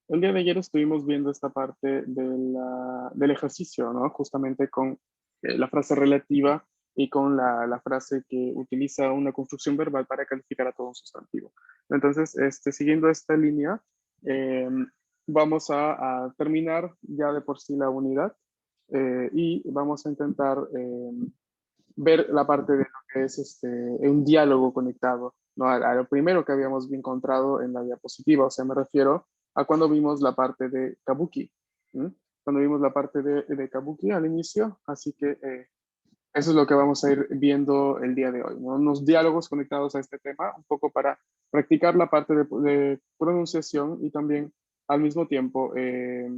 El día de ayer estuvimos viendo esta parte del ejercicio, ¿no? Justamente con la frase relativa y con la frase que utiliza una construcción verbal para calificar a todo un sustantivo. Entonces, siguiendo esta línea, eh, vamos a terminar ya de por sí la unidad y vamos a intentar ver la parte de lo que es un diálogo conectado, ¿no? A lo primero que habíamos encontrado en la diapositiva, o sea, me refiero a cuando vimos la parte de Kabuki, ¿m? Cuando vimos la parte de Kabuki al inicio, así que eso es lo que vamos a ir viendo el día de hoy, ¿no? Unos diálogos conectados a este tema, un poco para practicar la parte de pronunciación y también al mismo tiempo, eh,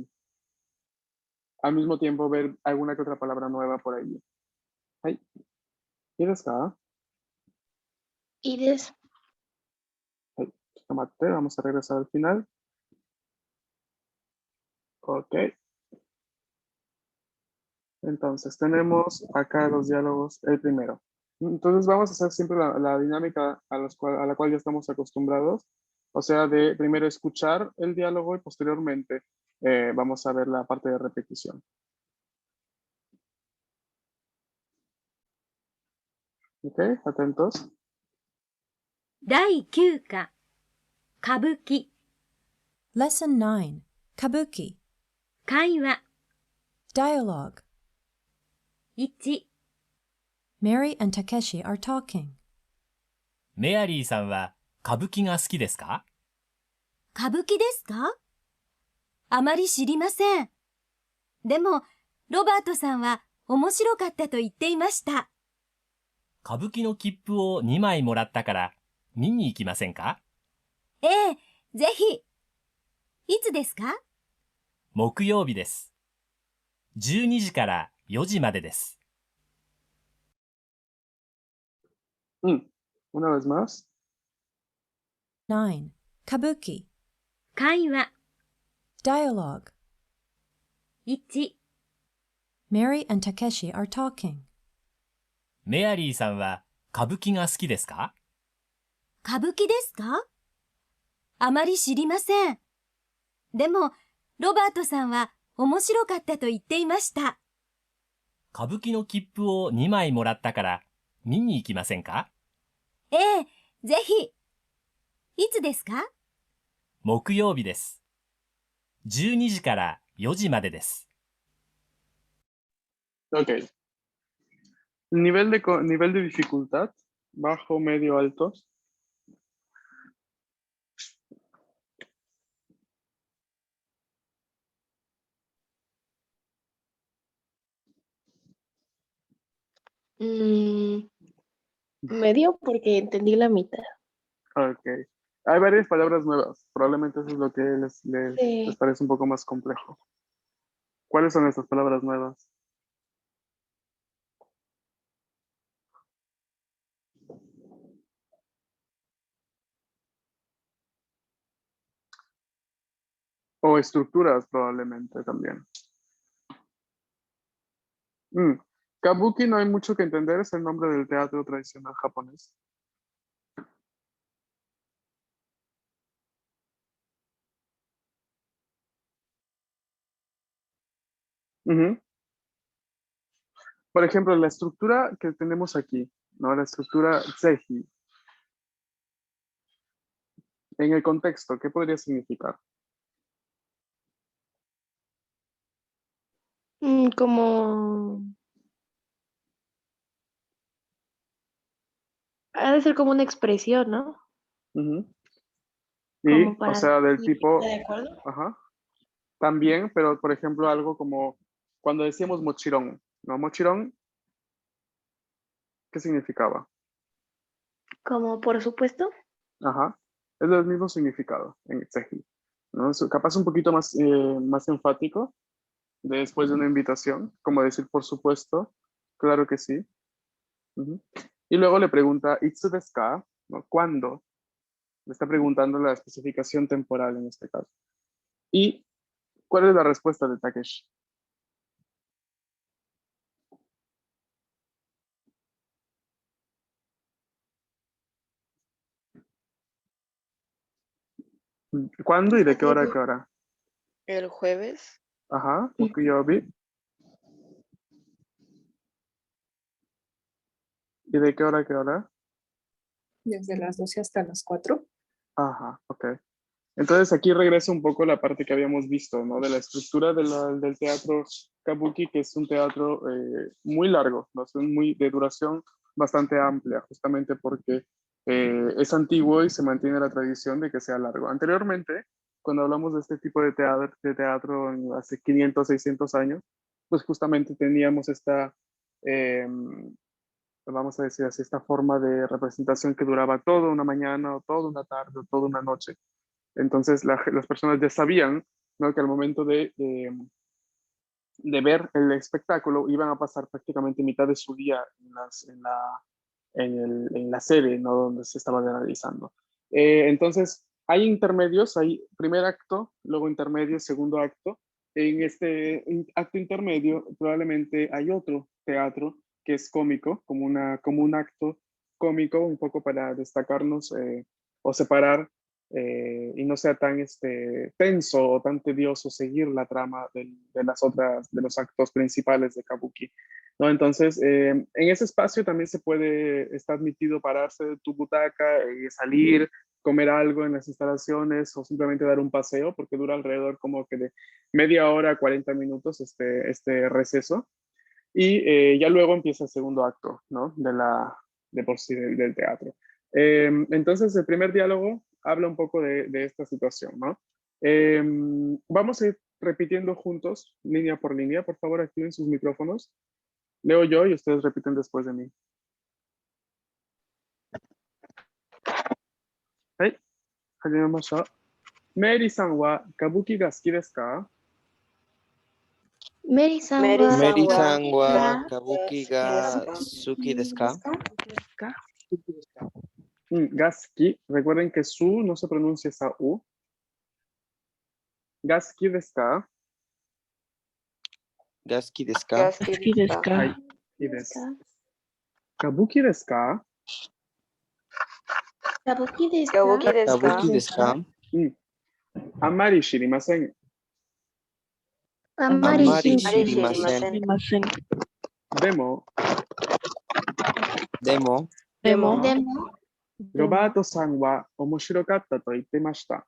al mismo tiempo ver alguna que otra palabra nueva por ahí. Hey, ¿quieres acá? いいです。Hey, tomate, vamos a regresar al final. Ok, entonces tenemos acá los diálogos, el primero. Entonces vamos a hacer siempre la dinámica a la cual ya estamos acostumbrados, o sea, de primero escuchar el diálogo y posteriormente vamos a ver la parte de repetición. Ok, atentos. 第9課、歌舞伎、 Lesson 9. Kabuki. 会話、 Dialogue. 1、 Mary and Takeshi are talking. メアリーさんは歌舞伎が好きですか？歌舞伎ですか？あまり知りません。でも、ロバートさんは面白かったと言っていました。歌舞伎の切符を2枚もらったから見に行きませんか？ええ、ぜひ。いつですか？木曜日です。12時から4時までです。Una vez más. 9. Kabuki. 会話、 Dialogue. 1、 Mary and Takeshi are talking. メアリーさんは歌舞伎が好きですか？歌舞伎ですか？あまり知りません。でも、ロバートさんは面白かったと言っていました。歌舞伎の切符を2枚もらったから見に行きませんか？ええ、ぜひ。いつですか？木曜日です。12時から4時までです。Ok. Nivel de dificultad, bajo, medio, alto. Medio porque entendí la mitad. Ok. Hay varias palabras nuevas. Probablemente eso es lo que les Sí. parece un poco más complejo. ¿Cuáles son estas palabras nuevas? O estructuras probablemente también. Kabuki no hay mucho que entender, es el nombre del teatro tradicional japonés. Ujú. Por ejemplo, la estructura que tenemos aquí, ¿no? La estructura Zehi, en el contexto, ¿qué podría significar? Como... Ha de ser como una expresión, ¿no? Ujú. Como Y, o para sea, del decir, ¿está tipo, de acuerdo? ajá, también, pero por ejemplo, algo como cuando decíamos mochirón, ¿no? Mochirón, ¿qué significaba? Como por supuesto. Ajá, es el mismo significado en Tseji, ¿no? Capaz un poquito más enfático después de una invitación, como decir por supuesto, claro que sí. Ujú. Y luego le pregunta, ¿Itsu desu ka? ¿No? ¿Cuándo? Le está preguntando la especificación temporal en este caso. ¿Y cuál es la respuesta de Takeshi? ¿Cuándo y de qué hora a qué hora? El jueves. Ajá, Mokuyobi. ¿Y de qué hora a qué hora? Desde las 12 hasta las 4. Ajá, ok. Entonces aquí regresa un poco la parte que habíamos visto, ¿no? De la estructura del teatro Kabuki, que es un teatro muy largo, ¿no? Es de duración bastante amplia, justamente porque es antiguo y se mantiene la tradición de que sea largo. Anteriormente, cuando hablamos de este tipo de teatro hace 500, 600 años, pues justamente teníamos esta, vamos a decir así, esta forma de representación que duraba toda una mañana, o toda una tarde, o toda una noche. Entonces las personas ya sabían, ¿no? Que al momento de ver el espectáculo iban a pasar prácticamente mitad de su día en la sede, ¿no? Donde se estaba realizando. Entonces hay intermedios, hay primer acto, luego intermedio, segundo acto. En este acto intermedio probablemente hay otro teatro que es cómico, como un acto cómico, un poco para destacarnos o separar y no sea tan tenso o tan tedioso seguir la trama de los actos principales de Kabuki, ¿no? Entonces, en ese espacio también está admitido pararse de tu butaca y salir, comer algo en las instalaciones o simplemente dar un paseo, porque dura alrededor como que de media hora, 40 minutos este receso. Y ya luego empieza el segundo acto, ¿no? De por sí del teatro. Entonces, el primer diálogo habla un poco de esta situación, ¿no? Vamos a ir repitiendo juntos, línea por línea. Por favor, activen sus micrófonos. Leo yo y ustedes repiten después de mí. はい、始めました。メイリーさんは歌舞伎が好きですか？ メリさん メリは、さんは歌舞伎が好きですか？が好き。Recuerden que su no se pronuncia esa U. が好きですか？が好きですか？好きですか？はい、いいです。歌舞伎ですか？歌舞伎です歌舞か？伎ですか？あんまり知りません。あんまり知り知りません。でも、ロバートさんは面白かったと言ってました。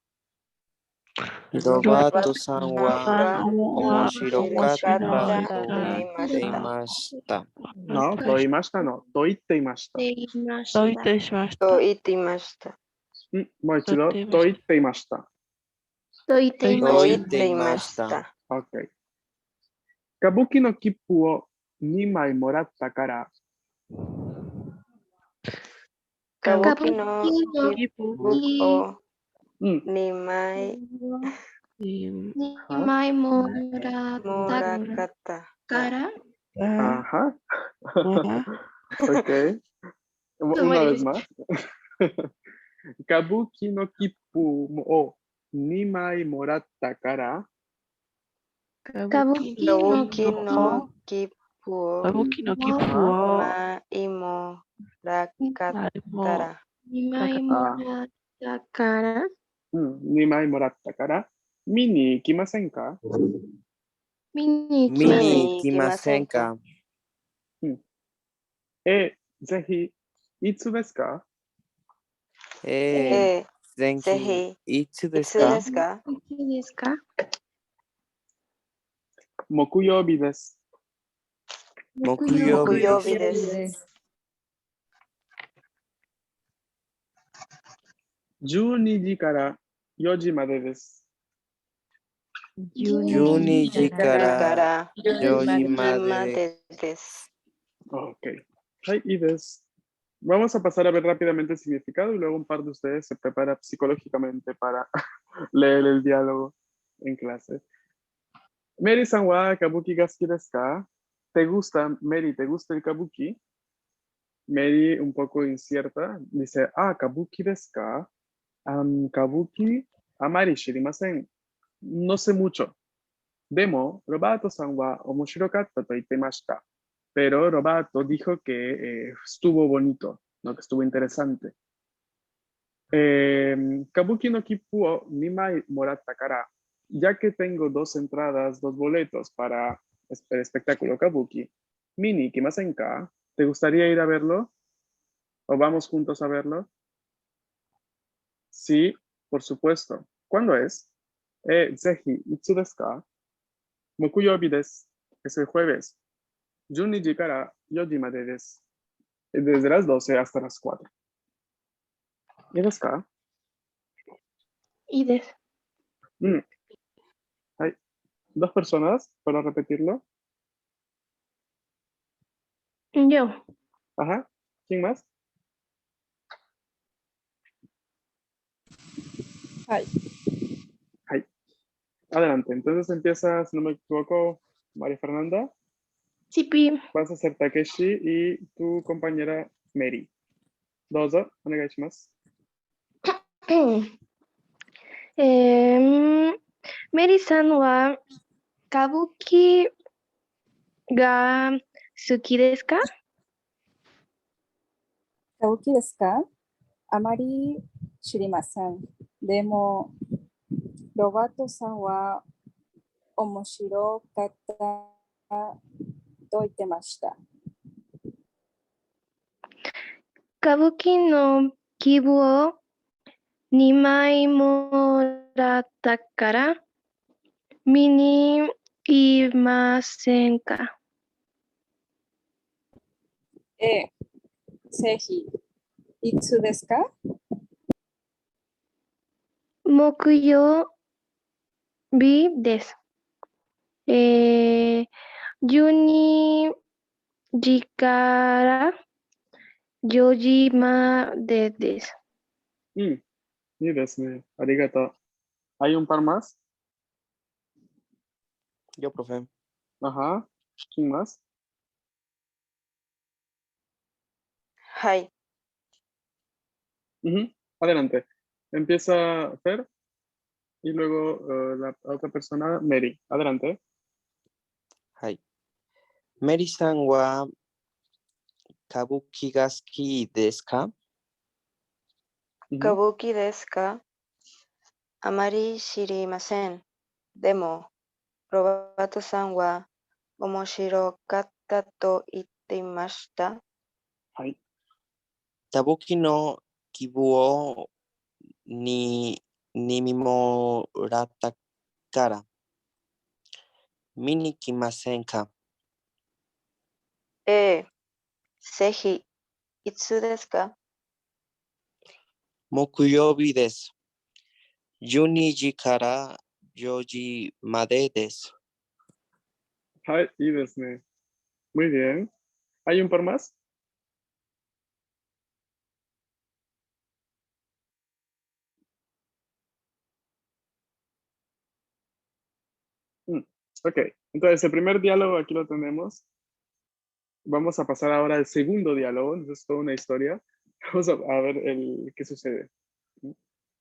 ロバートさんは面白かったと言っていました。の、と言いましたの、と言っていました。と言っていました。もう一度、と言っていました。と言っていまとした。言っていました。OK。歌舞伎の切符を2枚もらったから、歌舞伎の切符を2枚もらったから。Ajá. Ok. Una vez más. Kabuki no Kippu o Nimai moratta kara. Kabuki no切符を2枚もらったから。2枚もらったから。見に行きませんか？見に見に行きませんか？ぜひ、いつですか？ぜひ、いつですか？木曜日です。木曜日です。12時から4時までです。12時から4時までです。Ok. Ahí des. Vamos a pasar a ver rápidamente el significado y luego un par de ustedes se prepara psicológicamente para leer el diálogo en clase. Mary-san wa kabuki ga suki desu ka? ¿Te gusta, Mary, te gusta el kabuki? Mary, un poco incierta, dice, kabuki desu ka? Kabuki amari shirimasen. No sé mucho. Demo, Robato-san wa omoshirokata to ittemashita. Pero Robato dijo que estuvo bonito, ¿no? Que estuvo interesante. Kabuki no kippu o 2枚 moratta kara. ya que tengo 2 entradas, 2 boletos para el espectáculo Kabuki, Mini, ¿kimasen ka? ¿Te gustaría ir a verlo? ¿O vamos juntos a verlo? Sí, por supuesto. ¿Cuándo es? Zehi, itsu desu ka? Mokuyobi desu. Es el jueves. 12時から4時までです。Desde las 12 hasta las 4. ¿Y desu ka? いいです。Hay 2 personas para repetirlo. Yo. Ajá. ¿Quién más? Ay. Ay. Adelante. Entonces empieza, si no me equivoco, María Fernanda. Chipi. Vas a ser Takeshi y tu compañera Mary. どうぞ、お願いします。メリさんは歌舞伎が好きですか？歌舞伎ですか？あまり知りません。でも、ロバートさんは面白かったと言ってました。歌舞伎の切符を2枚もらったから見に行きませんか？ぜひ、いつですか？木曜日です。12時から4時までです。いいですね。ありがとう。¿Hay un par más? Yo, profe. Ajá. ¿Quién más? はい。Adelante. Empieza Fer y luego la otra persona, Mary. Adelante. はい。メリさんは歌舞伎が好きですか？歌舞伎ですか？あまり知りません。でも、ロバートさんは面白かったと言っていました。はい。歌舞伎の希望をにもらったから見に来ませんか？ぜひ、いつですか？木曜日です。12時から4時までです。はい、いいですね。Muy bien. ¿Hay un par más? Ok, entonces el primer diálogo aquí lo tenemos. Vamos a pasar ahora al segundo diálogo. Entonces es toda una historia. Vamos a ver qué sucede.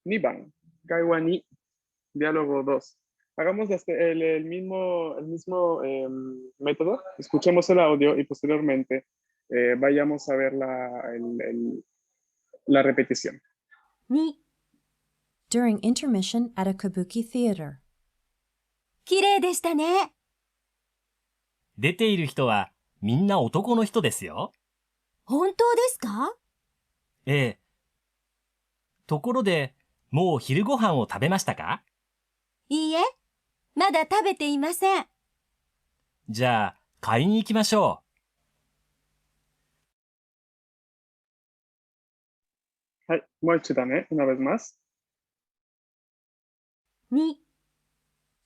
Niban, Kaiwa ni, diálogo 2. Hagamos el mismo método. Escuchemos el audio y posteriormente vayamos a ver la repetición. 2、 During intermission at a kabuki theater. 綺麗でしたね。出ている人はみんな男の人ですよ。本当ですか？ええ。ところで、もう昼ご飯を食べましたか？いいえ、まだ食べていません。じゃあ、買いに行きましょう。はい、もう一度ね、una vez más. 2、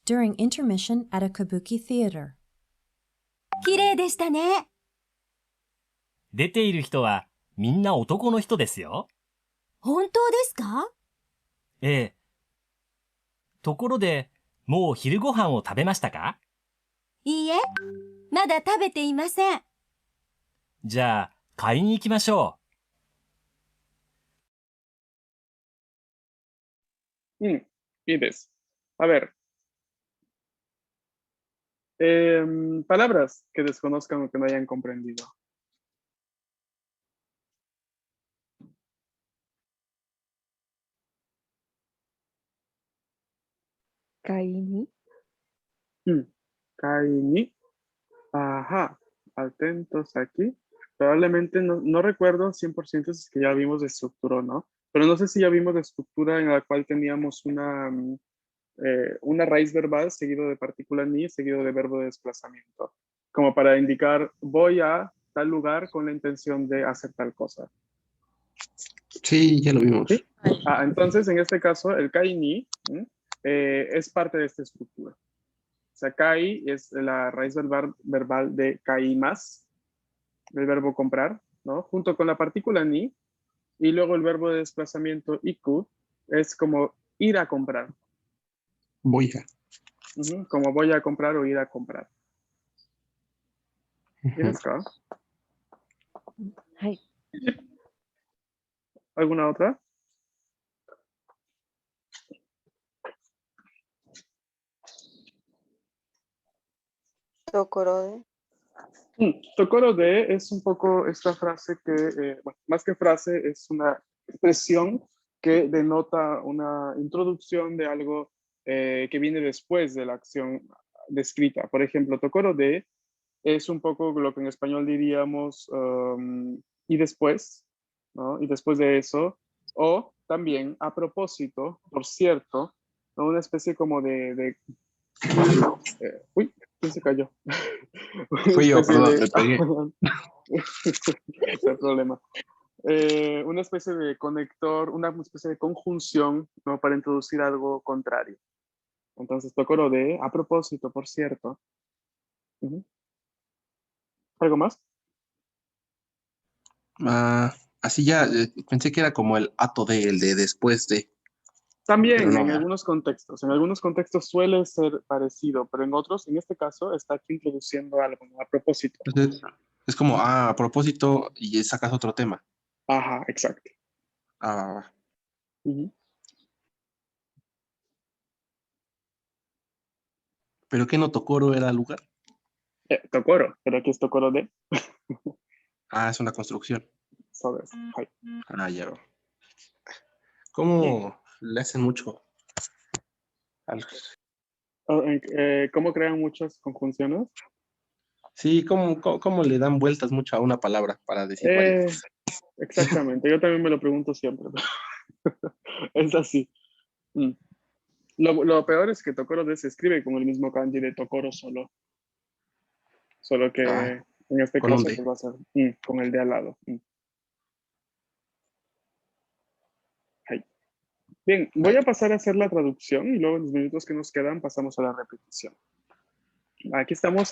During intermission at a kabuki theater. 綺麗でしたね。出ている人はみんな男の人ですよ。本当ですか？ええ。ところで、もう昼ご飯を食べましたか？いいえ、まだ食べていません。じゃあ、買いに行きましょう。いいです。A ver. Palabras que desconozcan o que no hayan comprendido. Kaini. Kai ni. Ajá, atentos aquí. Probablemente no recuerdo 100% si es que ya vimos de estructura o no, pero no sé si ya vimos de estructura en la cual teníamos una raíz verbal seguido de partícula ni, seguido de verbo de desplazamiento, como para indicar voy a tal lugar con la intención de hacer tal cosa. Sí, ya lo vimos. ¿Sí? Entonces, en este caso, el kai ni es parte de esta estructura. O sea, kai es la raíz verbal de kaimas, del verbo comprar, ¿no? Junto con la partícula ni, y luego el verbo de desplazamiento iku es como ir a comprar. Voy a. Como voy a comprar o ir a comprar. ¿Tienes acá? ¿Alguna otra? Tokoro de. Tokoro de es un poco esta frase que, bueno, más que frase, es una expresión que denota una introducción de algo que viene después de la acción descrita. Por ejemplo, tokoro de es un poco lo que en español diríamos y después, ¿no? Y después de eso, o también a propósito, por cierto, ¿no? Una especie como uy, ¿quién se cayó? Fui yo, perdón, me pegué. No hay problema. Una especie de conector, una especie de conjunción, ¿no? Para introducir algo contrario. Entonces, tokoro de, a propósito, por cierto. ¿Algo más? Así ya, pensé que era como el ato de, el de después de. También No. en algunos contextos suele ser parecido, pero en otros, en este caso, está aquí introduciendo algo, ¿no? A propósito. Entonces, es como, a propósito, y sacas otro tema. Ajá, exacto. ¿Pero qué no Tokoro era el lugar? Tokoro, pero aquí es tokoro de. Es una construcción. Sabes. Ya. ¿Cómo le hacen mucho? ¿Cómo crean muchas conjunciones? Sí, ¿cómo le dan vueltas mucho a una palabra para decir varias? Exactamente, yo también me lo pregunto siempre. Es así. Lo peor es que Tokoro de se escribe con el mismo kanji de Tokoro solo que en este caso pues va a ser con el de al lado. Bien, voy a pasar a hacer la traducción y luego en los minutos que nos quedan pasamos a la repetición. Aquí estamos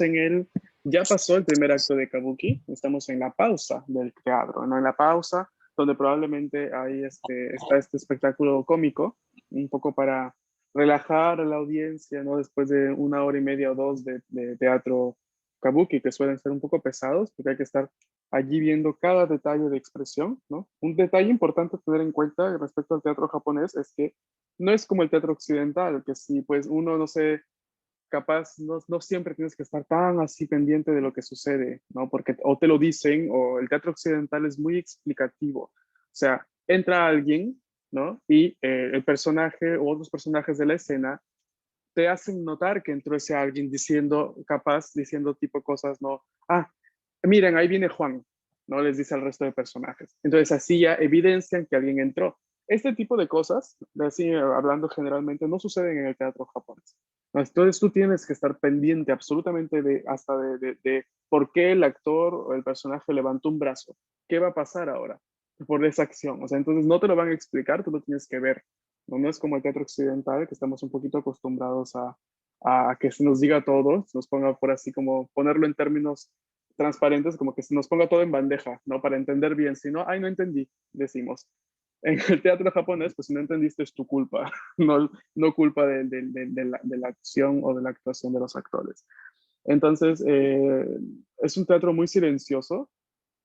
ya pasó el primer acto de Kabuki, estamos en la pausa del teatro, ¿no? En la pausa donde probablemente hay está este espectáculo cómico, un poco para relajar a la audiencia, ¿no? Después de 1 hora y media o 2 de teatro Kabuki, que suelen ser un poco pesados, porque hay que estar allí viendo cada detalle de expresión, ¿no? Un detalle importante a tener en cuenta respecto al teatro japonés es que no es como el teatro occidental, que si pues uno, no sé, capaz no siempre tienes que estar tan así pendiente de lo que sucede, ¿no? Porque o te lo dicen o el teatro occidental es muy explicativo. O sea, entra alguien, ¿no? Y el personaje o otros personajes de la escena te hacen notar que entró ese alguien diciendo tipo cosas, ¿no? Miren, ahí viene Juan, ¿no? Les dice al resto de personajes. Entonces así ya evidencian que alguien entró. Este tipo de cosas, así hablando generalmente, no suceden en el teatro japonés. Entonces tú tienes que estar pendiente absolutamente de por qué el actor o el personaje levantó un brazo. ¿Qué va a pasar ahora por esa acción? O sea, entonces no te lo van a explicar, tú lo tienes que ver. No es como el teatro occidental, que estamos un poquito acostumbrados a que se nos diga todo, se nos ponga por así como ponerlo en términos transparentes, como que se nos ponga todo en bandeja, ¿no? Para entender bien. Si no, no entendí, decimos. En el teatro japonés, pues si no entendiste es tu culpa, no culpa de la acción o de la actuación de los actores. Entonces, es un teatro muy silencioso.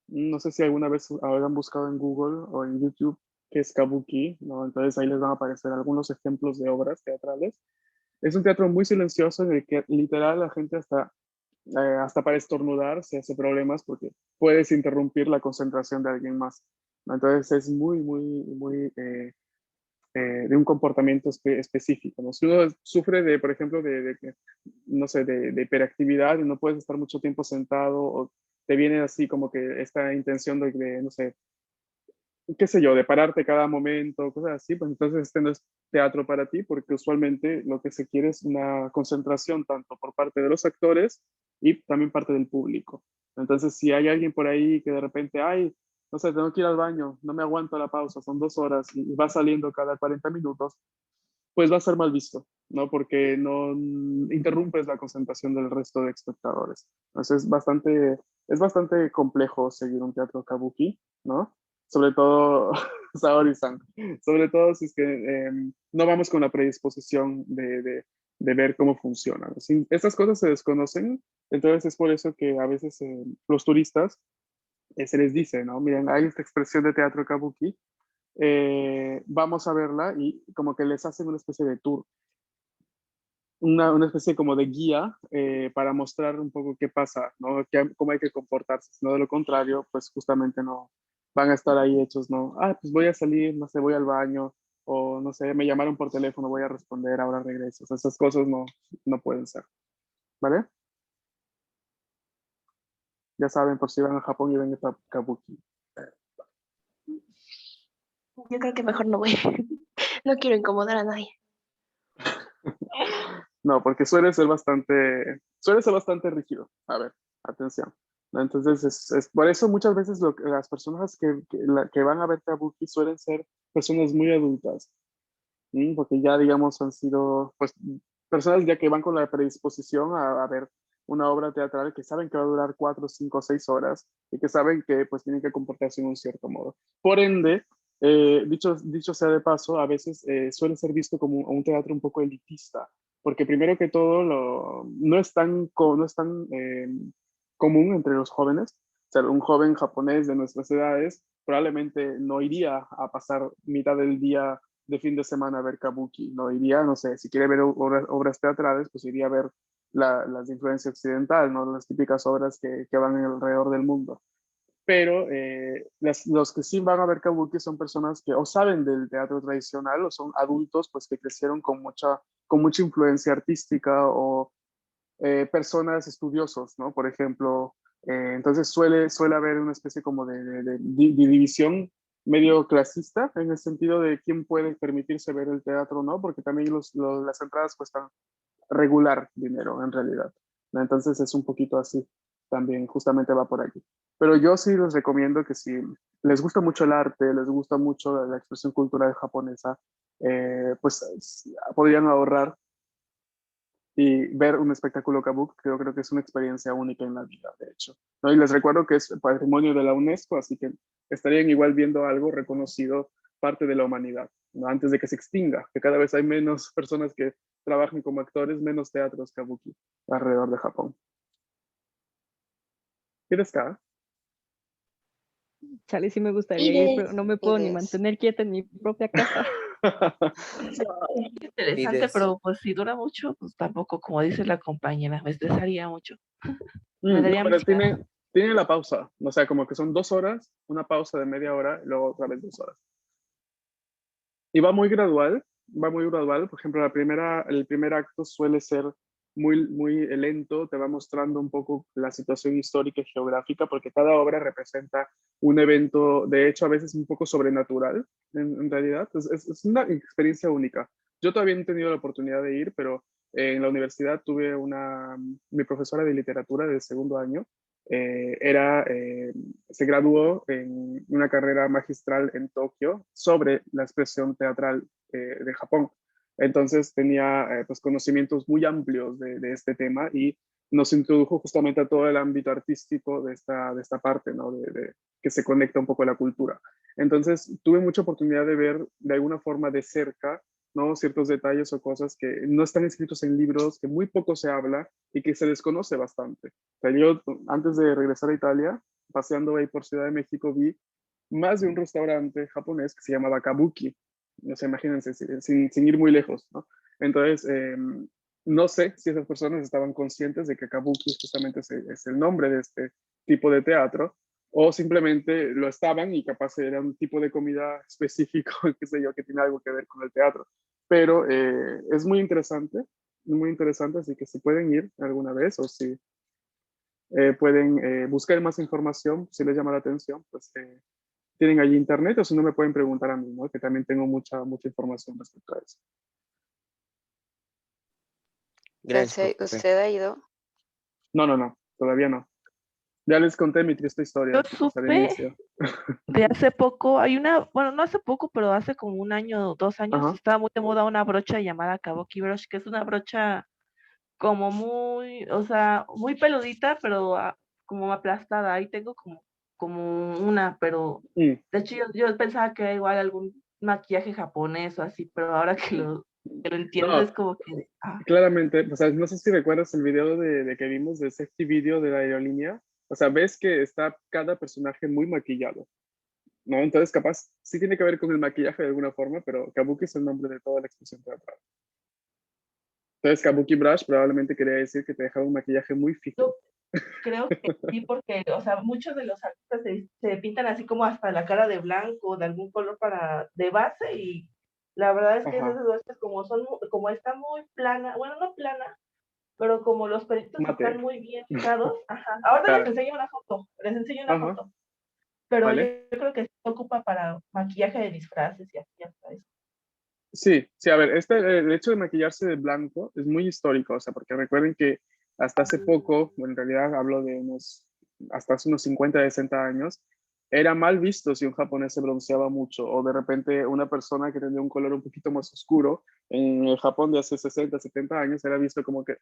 No sé si alguna vez habrán buscado en Google o en YouTube qué es Kabuki, ¿no? Entonces ahí les van a aparecer algunos ejemplos de obras teatrales. Es un teatro muy silencioso en el que literal la gente hasta para estornudar se hace problemas porque puedes interrumpir la concentración de alguien más. Entonces es muy, muy, muy de un comportamiento específico, ¿no? Si uno sufre de, por ejemplo, no sé, de hiperactividad y no puedes estar mucho tiempo sentado o te viene así como que esta intención no sé, qué sé yo, de pararte cada momento, cosas así, pues entonces este no es teatro para ti, porque usualmente lo que se quiere es una concentración tanto por parte de los actores y también parte del público. Entonces, si hay alguien por ahí que de repente, ay, no sé, tengo que ir al baño, no me aguanto la pausa, son 2 horas y va saliendo cada 40 minutos, pues va a ser mal visto, ¿no? Porque no interrumpes la concentración del resto de espectadores. Entonces es bastante complejo seguir un teatro kabuki, ¿no? Sobre todo, Saori-san, sobre todo si es que no vamos con la predisposición de ver cómo funciona. Si estas cosas se desconocen, entonces es por eso que a veces los turistas se les dice, ¿no? Miren, hay esta expresión de teatro kabuki, vamos a verla y como que les hacen una especie de tour, una especie como de guía para mostrar un poco qué pasa, ¿no? Cómo hay que comportarse, no de lo contrario, pues justamente no van a estar ahí hechos, ¿no? Ah, pues voy a salir, no sé, voy al baño, o no sé, me llamaron por teléfono, voy a responder, ahora regreso. O sea, esas cosas no pueden ser, ¿vale? Ya saben, por si van a Japón y ven a Kabuki. Yo creo que mejor no voy. No quiero incomodar a nadie. No, porque suele ser bastante rígido. A ver, atención. ¿No? Entonces, es por eso muchas veces las personas que van a ver Kabuki suelen ser personas muy adultas, ¿sí? Porque ya, digamos, han sido, pues, personas ya que van con la predisposición a ver una obra teatral que saben que va a durar 4, 5, 6 horas y que saben que, pues, tienen que comportarse en un cierto modo. Por ende, dicho sea de paso, a veces suele ser visto como un teatro un poco elitista, porque primero que todo no es tan común entre los jóvenes. O sea, un joven japonés de nuestras edades probablemente no iría a pasar mitad del día de fin de semana a ver Kabuki, no iría, no sé, si quiere ver obras teatrales, pues iría a ver las de influencia occidental, ¿no? Las típicas obras que van alrededor del mundo. Pero los que sí van a ver Kabuki son personas que o saben del teatro tradicional o son adultos pues que crecieron con mucha influencia artística o personas estudiosos, ¿no? Por ejemplo, entonces suele haber una especie como de división medio clasista en el sentido de quién puede permitirse ver el teatro, ¿no? Porque también las entradas cuestan regular dinero en realidad, ¿no? Entonces es un poquito así, también justamente va por aquí. Pero yo sí les recomiendo que si les gusta mucho el arte, les gusta mucho la expresión cultural japonesa, pues podrían ahorrar y ver un espectáculo kabuki, creo que es una experiencia única en la vida, de hecho, ¿no? Y les recuerdo que es patrimonio de la UNESCO, así que estarían igual viendo algo reconocido, parte de la humanidad, ¿no? Antes de que se extinga, que cada vez hay menos personas que trabajan como actores, menos teatros kabuki alrededor de Japón. ¿Quieres que? Chale, sí me gustaría ir, pero no me puedo ni Ides. mantener quieta en mi propia casa. Interesante, pero pues si dura mucho, pues tampoco, como dice la compañera, me estresaría mucho. Me No, daría pero ansiedad. tiene la pausa, o sea, como que son 2 horas, una pausa de media hora, y luego otra vez 2 horas. Y va muy gradual. Por ejemplo, el primer acto suele ser muy lento, te va mostrando un poco la situación histórica y geográfica, porque cada obra representa un evento, de hecho, a veces un poco sobrenatural, en realidad. Es una experiencia única. Yo todavía no he tenido la oportunidad de ir, pero en la universidad tuve mi profesora de literatura del segundo año, se graduó en una carrera magistral en Tokio sobre la expresión teatral de Japón. Entonces tenía pues conocimientos muy amplios de este tema y nos introdujo justamente a todo el ámbito artístico de esta parte, ¿no? Que se conecta un poco a la cultura. Entonces tuve mucha oportunidad de ver de alguna forma de cerca, ¿no? Ciertos detalles o cosas que no están escritos en libros, que muy poco se habla y que se desconoce bastante. O sea, yo antes de regresar a Italia, paseando ahí por Ciudad de México, vi más de un restaurante japonés que se llamaba Kabuki. No sé, imagínense, sin ir muy lejos, ¿no? Entonces, no sé si esas personas estaban conscientes de que Kabuki justamente es el nombre de este tipo de teatro, o simplemente lo estaban y capaz era un tipo de comida específico, qué sé yo, que tiene algo que ver con el teatro. Pero es muy interesante, así que si pueden ir alguna vez o si pueden buscar más información, si les llama la atención, pues tienen allí internet o si no me pueden preguntar a mí, ¿no? Que también tengo mucha información respecto a eso. Gracias, profe. ¿Usted ha ido? No, todavía no. Ya les conté mi triste historia. Yo al supe inicio. de hace poco, bueno, no hace poco, pero hace como 1 año o 2 años, Ajá. estaba muy de moda una brocha llamada Kabuki Brush, que es una brocha como muy, o sea, muy peludita, pero como aplastada. Ahí tengo como una, pero Mm. de hecho yo pensaba que era igual algún maquillaje japonés o así, pero ahora que lo entiendo No, es como que... claramente, o sea, no sé si recuerdas el video de que vimos de safety video de la aerolínea. O sea, ves que está cada personaje muy maquillado, ¿no? Entonces, capaz, sí tiene que ver con el maquillaje de alguna forma, pero Kabuki es el nombre de toda la expresión teatral. Entonces, Kabuki Brush probablemente quería decir que te dejaba un maquillaje muy fijo. Yo creo que sí, porque, o sea, muchos de los artistas se pintan así como hasta la cara de blanco, de algún color de base, y la verdad es que Ajá. esas brochas como está muy plana, bueno, no plana, pero como los pelitos Mate. están muy bien fijados, ajá. Ahora Claro. les enseño una Ajá. foto, pero yo Vale. creo que se ocupa para maquillaje de disfraces y así hasta eso. Sí, a ver, el hecho de maquillarse de blanco es muy histórico, o sea, porque recuerden que hasta hace poco, bueno, en realidad hablo de hasta hace unos 50, 60 años, era mal visto si un japonés se bronceaba mucho, o de repente una persona que tenía un color un poquito más oscuro, en el Japón de hace 60, 70 años, era visto como que,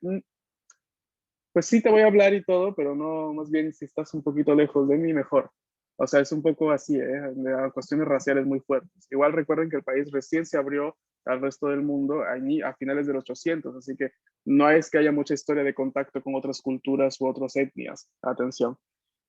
pues sí te voy a hablar y todo, pero no, más bien si estás un poquito lejos de mí, mejor. O sea, es un poco así, de cuestiones raciales muy fuertes. Igual recuerden que el país recién se abrió al resto del mundo a finales del 800, así que no es que haya mucha historia de contacto con otras culturas u otras etnias. Atención.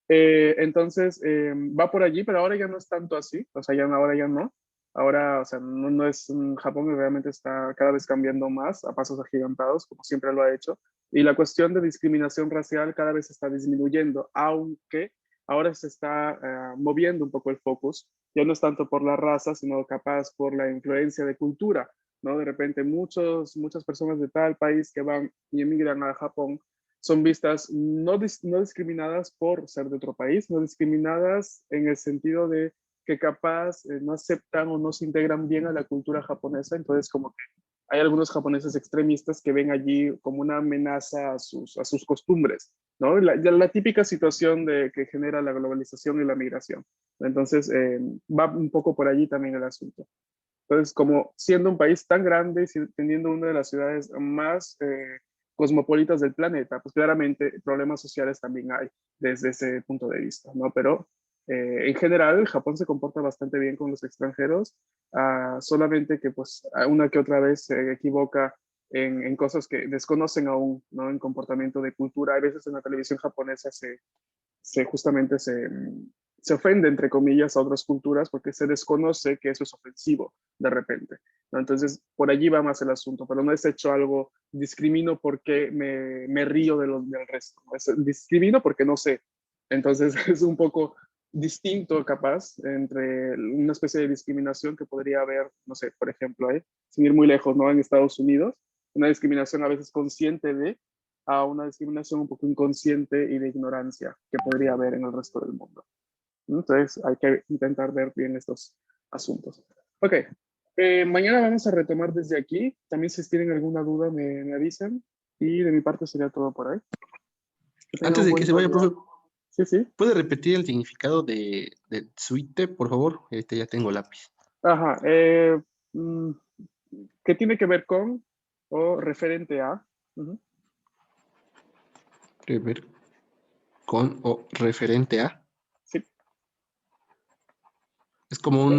Entonces, va por allí, pero ahora ya no es tanto así, o sea, ahora ya no. Ahora, o sea, no es Japón realmente está cada vez cambiando más a pasos agigantados, como siempre lo ha hecho. Y la cuestión de discriminación racial cada vez está disminuyendo, aunque ahora se está moviendo un poco el focus. Ya no es tanto por la raza, sino capaz por la influencia de cultura, ¿no? De repente muchas personas de tal país que van y emigran a Japón son vistas no discriminadas por ser de otro país, no discriminadas en el sentido de que capaz no aceptan o no se integran bien a la cultura japonesa. Entonces, como que hay algunos japoneses extremistas que ven allí como una amenaza a sus costumbres, ¿no? La típica situación que genera la globalización y la migración. Entonces, va un poco por allí también el asunto. Entonces, como siendo un país tan grande, teniendo una de las ciudades más cosmopolitas del planeta, pues claramente problemas sociales también hay desde ese punto de vista, ¿no? Pero en general, Japón se comporta bastante bien con los extranjeros, solamente que pues una que otra vez se equivoca en cosas que desconocen aún, ¿no? En comportamiento de cultura. Hay veces en la televisión japonesa justamente se ofende, entre comillas, a otras culturas porque se desconoce que eso es ofensivo de repente, ¿no? Entonces, por allí va más el asunto, pero no es hecho algo, discrimino porque me río del resto, ¿no? Discrimino porque no sé. Entonces, es un poco distinto, capaz, entre una especie de discriminación que podría haber, no sé, por ejemplo, sin ir muy lejos, ¿no? En Estados Unidos, una discriminación a veces consciente a una discriminación un poco inconsciente y de ignorancia que podría haber en el resto del mundo. Entonces hay que intentar ver bien estos asuntos. Ok, mañana vamos a retomar desde aquí. También si tienen alguna duda me avisan. Y de mi parte sería todo por ahí. Antes de que se vaya, profe, sí. ¿puede repetir el significado de suite, por favor? Ya tengo lápiz. Ajá. ¿Qué tiene que ver con o referente a? Ver con o referente a. Sí. Es como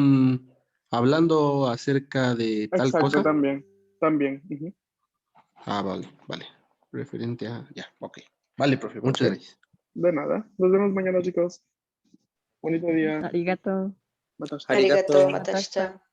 hablando acerca de tal Exacto, cosa. también. Vale. Referente a, ya, ok. Vale, profe, muchas gracias. De nada. Nos vemos mañana, chicos. Bonito día. Arigato. Matashita. Arigato, matashita.